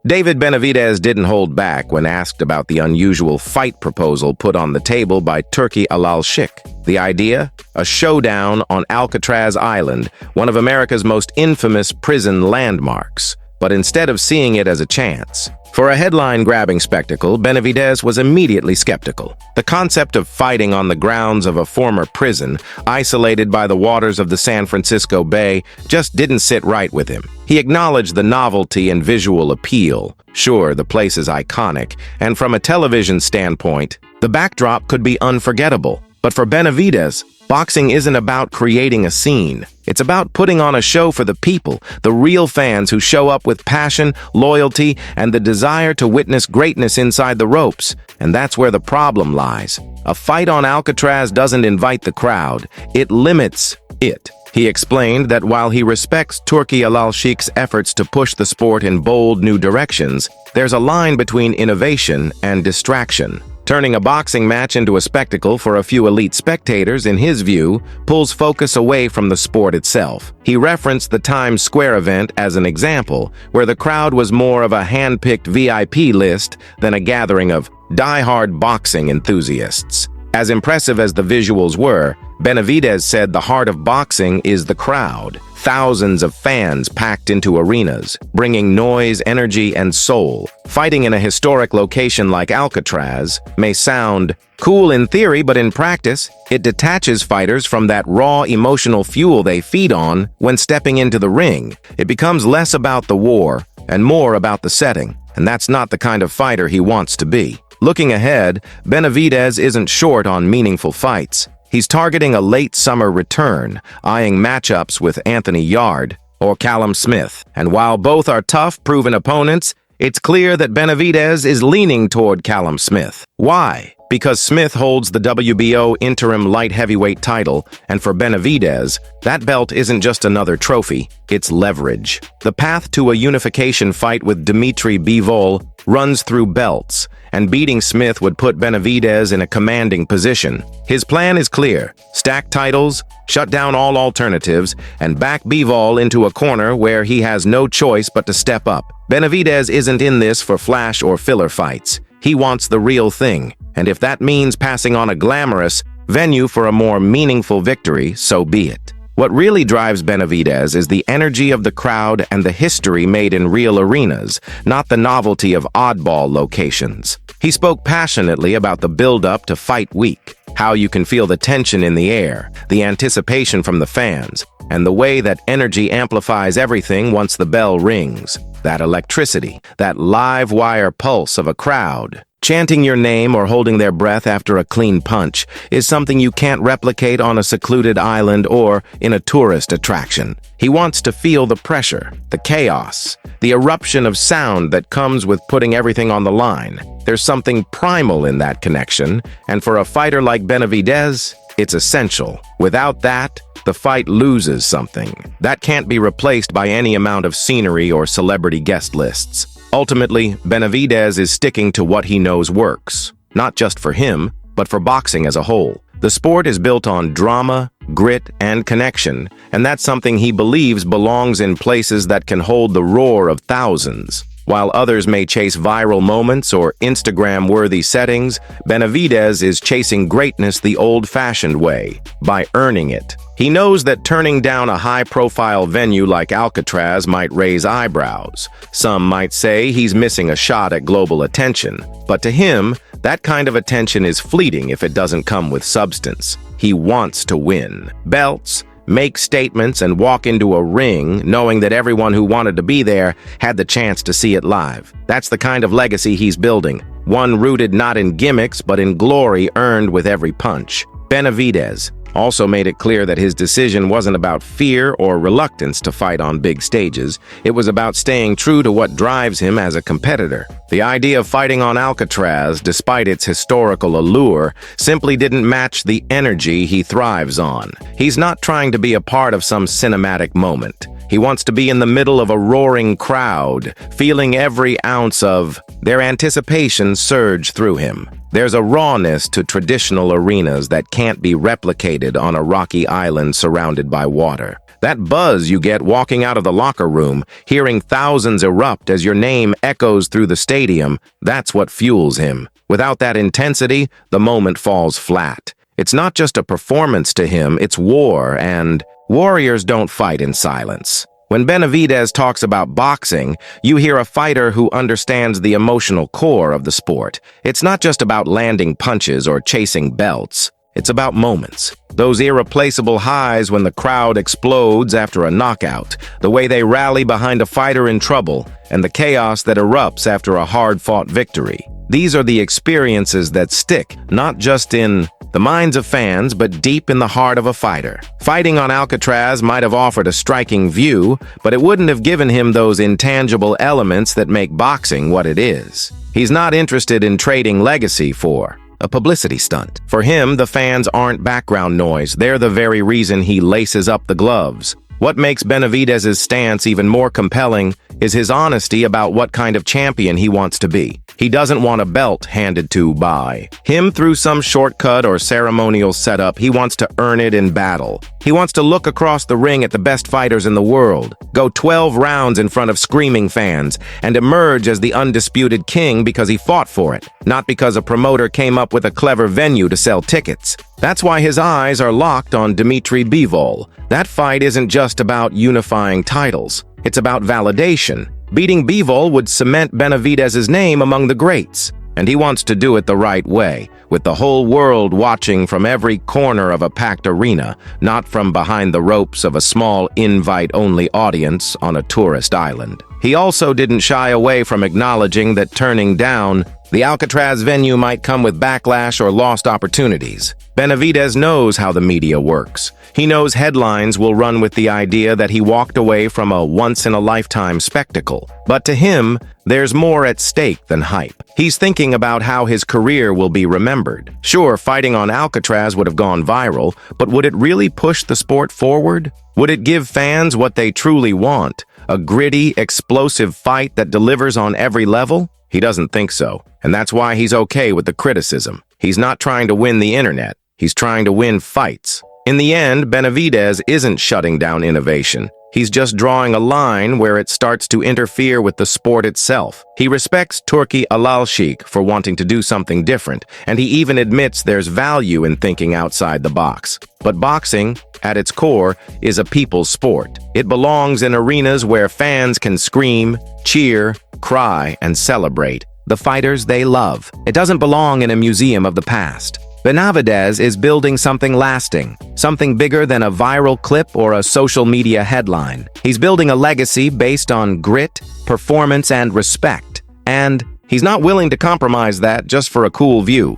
David Benavidez didn't hold back when asked about the unusual fight proposal put on the table by Turki Al-Sheikh. The idea? A showdown on Alcatraz Island, one of America's most infamous prison landmarks. But instead of seeing it as a chance, for a headline-grabbing spectacle, Benavidez was immediately skeptical. The concept of fighting on the grounds of a former prison, isolated by the waters of the San Francisco Bay, just didn't sit right with him. He acknowledged the novelty and visual appeal. Sure, the place is iconic, and from a television standpoint, the backdrop could be unforgettable. But for Benavidez, boxing isn't about creating a scene. It's about putting on a show for the people, the real fans who show up with passion, loyalty, and the desire to witness greatness inside the ropes. And that's where the problem lies. A fight on Alcatraz doesn't invite the crowd. It limits it. He explained that while he respects Turki Al-Sheikh's efforts to push the sport in bold new directions, there's a line between innovation and distraction. Turning a boxing match into a spectacle for a few elite spectators, in his view, pulls focus away from the sport itself. He referenced the Times Square event as an example, where the crowd was more of a hand-picked VIP list than a gathering of die-hard boxing enthusiasts. As impressive as the visuals were, Benavidez said the heart of boxing is the crowd. Thousands of fans packed into arenas, bringing noise, energy, and soul. Fighting in a historic location like Alcatraz may sound cool in theory, but in practice, it detaches fighters from that raw emotional fuel they feed on when stepping into the ring. It becomes less about the war and more about the setting, and that's not the kind of fighter he wants to be. Looking ahead, Benavidez isn't short on meaningful fights. He's targeting a late summer return, eyeing matchups with Anthony Yarde or Callum Smith. And while both are tough, proven opponents, it's clear that Benavidez is leaning toward Callum Smith. Why? Because Smith holds the WBO interim light heavyweight title, and for Benavidez, that belt isn't just another trophy, it's leverage. The path to a unification fight with Dimitri Bivol runs through belts, and beating Smith would put Benavidez in a commanding position. His plan is clear: stack titles, shut down all alternatives, and back Bivol into a corner where he has no choice but to step up. Benavidez isn't in this for flash or filler fights. He wants the real thing, and if that means passing on a glamorous venue for a more meaningful victory, so be it. What really drives Benavidez is the energy of the crowd and the history made in real arenas, not the novelty of oddball locations. He spoke passionately about the build-up to Fight Week, how you can feel the tension in the air, the anticipation from the fans, and the way that energy amplifies everything once the bell rings. That electricity, that live wire pulse of a crowd chanting your name or holding their breath after a clean punch is something you can't replicate on a secluded island or in a tourist attraction. He wants to feel the pressure, the chaos, the eruption of sound that comes with putting everything on the line. There's something primal in that connection, and for a fighter like Benavidez, it's essential. Without that, the fight loses something. That can't be replaced by any amount of scenery or celebrity guest lists. Ultimately, Benavidez is sticking to what he knows works, not just for him, but for boxing as a whole. The sport is built on drama, grit, and connection, and that's something he believes belongs in places that can hold the roar of thousands. While others may chase viral moments or Instagram-worthy settings, Benavidez is chasing greatness the old-fashioned way, by earning it. He knows that turning down a high-profile venue like Alcatraz might raise eyebrows. Some might say he's missing a shot at global attention. But to him, that kind of attention is fleeting if it doesn't come with substance. He wants to win belts, make statements, and walk into a ring knowing that everyone who wanted to be there had the chance to see it live. That's the kind of legacy he's building, one rooted not in gimmicks but in glory earned with every punch. Benavidez also made it clear that his decision wasn't about fear or reluctance to fight on big stages. It was about staying true to what drives him as a competitor. The idea of fighting on Alcatraz, despite its historical allure, simply didn't match the energy he thrives on. He's not trying to be a part of some cinematic moment. He wants to be in the middle of a roaring crowd, feeling every ounce of their anticipation surge through him. There's a rawness to traditional arenas that can't be replicated on a rocky island surrounded by water. That buzz you get walking out of the locker room, hearing thousands erupt as your name echoes through the stadium, that's what fuels him. Without that intensity, the moment falls flat. It's not just a performance to him, it's war, and warriors don't fight in silence. When Benavidez talks about boxing, you hear a fighter who understands the emotional core of the sport. It's not just about landing punches or chasing belts. It's about moments. Those irreplaceable highs when the crowd explodes after a knockout, the way they rally behind a fighter in trouble, and the chaos that erupts after a hard-fought victory. These are the experiences that stick, not just in the minds of fans, but deep in the heart of a fighter. Fighting on Alcatraz might have offered a striking view, but it wouldn't have given him those intangible elements that make boxing what it is. He's not interested in trading legacy for a publicity stunt. For him, the fans aren't background noise. They're the very reason he laces up the gloves. What makes Benavidez's stance even more compelling is his honesty about what kind of champion he wants to be. He doesn't want a belt handed to by him through some shortcut or ceremonial setup. He wants to earn it in battle. He wants to look across the ring at the best fighters in the world, go 12 rounds in front of screaming fans, and emerge as the undisputed king because he fought for it, not because a promoter came up with a clever venue to sell tickets. That's why his eyes are locked on Dmitry Bivol. That fight isn't just about unifying titles. It's about validation. Beating Bivol would cement Benavidez's name among the greats, and he wants to do it the right way, with the whole world watching from every corner of a packed arena, not from behind the ropes of a small invite-only audience on a tourist island. He also didn't shy away from acknowledging that turning down the Alcatraz venue might come with backlash or lost opportunities. Benavidez knows how the media works. He knows headlines will run with the idea that he walked away from a once-in-a-lifetime spectacle. But to him, there's more at stake than hype. He's thinking about how his career will be remembered. Sure, fighting on Alcatraz would have gone viral, but would it really push the sport forward? Would it give fans what they truly want? A gritty, explosive fight that delivers on every level? He doesn't think so, and that's why he's okay with the criticism. He's not trying to win the internet. He's trying to win fights. In the end, Benavidez isn't shutting down innovation. He's just drawing a line where it starts to interfere with the sport itself. He respects Turki Alalshik for wanting to do something different, and he even admits there's value in thinking outside the box. But boxing, at its core, is a people's sport. It belongs in arenas where fans can scream, cheer, cry, and celebrate the fighters they love. It doesn't belong in a museum of the past. Benavidez is building something lasting, something bigger than a viral clip or a social media headline. He's building a legacy based on grit, performance, and respect. And he's not willing to compromise that just for a cool view.